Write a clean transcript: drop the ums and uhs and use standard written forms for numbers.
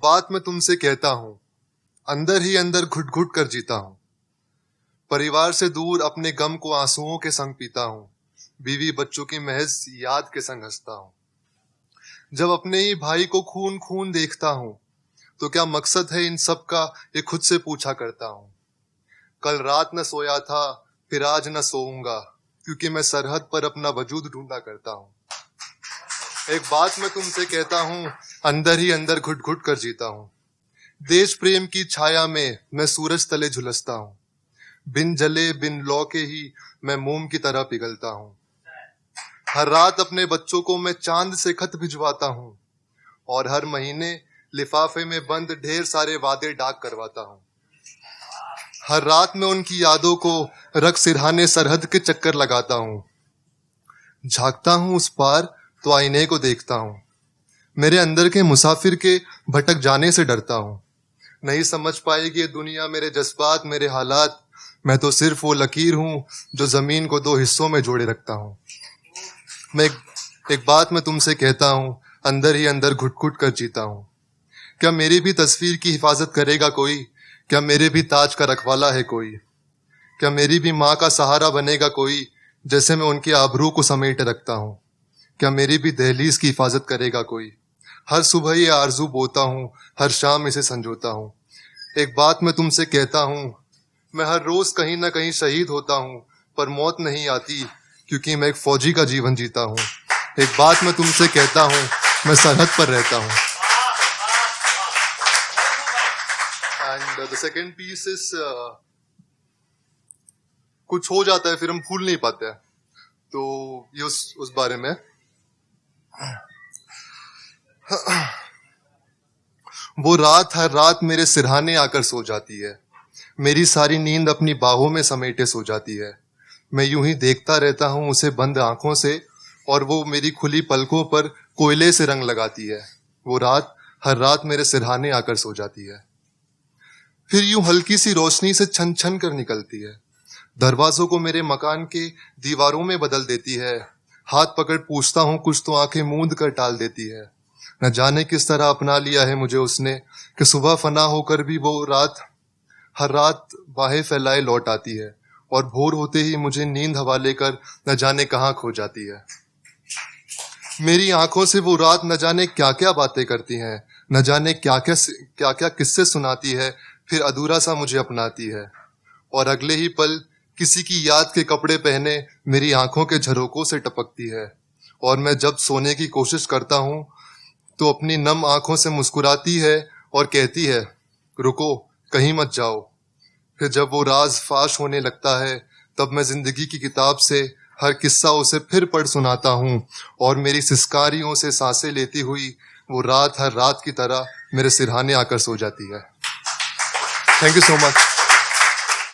बात मैं तुमसे कहता हूं, अंदर ही अंदर घुट घुट कर जीता हूं। परिवार से दूर अपने गम को आंसुओं के संग पीता हूं। बीवी बच्चों की महज याद के संग हंसता हूं। जब अपने ही भाई को खून खून देखता हूं, तो क्या मकसद है इन सब का, ये खुद से पूछा करता हूं। कल रात न सोया था, फिर आज न सोऊंगा, क्योंकि मैं सरहद पर अपना वजूद ढूंढा करता हूं। एक बात मैं तुमसे कहता हूं, अंदर ही अंदर घुट घुट कर जीता हूं। देश प्रेम की छाया में मैं सूरज तले झुलसता हूं। बिन जले बिन लौ के ही मैं मोम की तरह पिघलता हूं। हर रात अपने बच्चों को मैं चांद से खत भिजवाता हूं, और हर महीने लिफाफे में बंद ढेर सारे वादे डाक करवाता हूं। हर रात में उनकी यादों को रख सिरहाने सरहद के चक्कर लगाता हूं। झांकता हूं उस पार तो आईने को देखता हूं। मेरे अंदर के मुसाफिर के भटक जाने से डरता हूं। नहीं समझ पाएगी ये दुनिया मेरे जज्बात, मेरे हालात। मैं तो सिर्फ वो लकीर हूं जो जमीन को दो हिस्सों में जोड़े रखता हूं। मैं एक बात मैं तुमसे कहता हूं, अंदर ही अंदर घुट घुट कर जीता हूं। क्या मेरी भी तस्वीर की हिफाजत करेगा कोई? क्या मेरे भी ताज का रखवाला है कोई? क्या मेरी भी माँ का सहारा बनेगा कोई, जैसे मैं उनके आबरू को समेटे रखता हूँ? क्या मेरी भी दहलीज की हिफाजत करेगा कोई? हर सुबह ये आरजू बोता हूँ, हर शाम इसे संजोता हूँ। एक बात मैं तुमसे कहता हूँ, मैं हर रोज कहीं ना कहीं शहीद होता हूँ, पर मौत नहीं आती, क्योंकि मैं एक फौजी का जीवन जीता हूँ। एक बात मैं तुमसे कहता हूँ, मैं सरहद पर रहता हूँ। And the second piece is, कुछ हो जाता है फिर हम भूल नहीं पाते हैं, तो ये उस बारे में। वो रात हर रात मेरे सिरहाने आकर सो जाती है। मेरी सारी नींद अपनी बाहों में समेटे सो जाती है। मैं यूं ही देखता रहता हूं उसे बंद आंखों से, और वो मेरी खुली पलकों पर कोयले से रंग लगाती है। वो रात हर रात मेरे सिरहाने आकर सो जाती है। फिर यूं हल्की सी रोशनी से छन छन कर निकलती है। दरवाजों को मेरे मकान के दीवारों में बदल देती है। हाथ पकड़ पूछता हूं कुछ तो आंखें मूंद कर टाल देती है। न जाने किस तरह अपना लिया है मुझे उसने, कि सुबह फना होकर भी वो रात हर रात बाहें फैलाए लौट आती है, और भोर होते ही मुझे नींद हवाले कर न जाने कहाँ खो जाती है। मेरी आंखों से वो रात न जाने क्या क्या बातें करती हैं, न जाने क्या क्या किस्से सुनाती है, फिर अधूरा सा मुझे अपनाती है, और अगले ही पल किसी की याद के कपड़े पहने मेरी आंखों के झरोकों से टपकती है। और मैं जब सोने की कोशिश करता हूँ, तो अपनी नम आंखों से मुस्कुराती है और कहती है, रुको, कहीं मत जाओ। फिर जब वो राज फाश होने लगता है, तब मैं जिंदगी की किताब से हर किस्सा उसे फिर पढ़ सुनाता हूँ, और मेरी सिसकारियों से सांसें लेती हुई वो रात हर रात की तरह मेरे सिरहाने आकर सो जाती है। Thank you so much.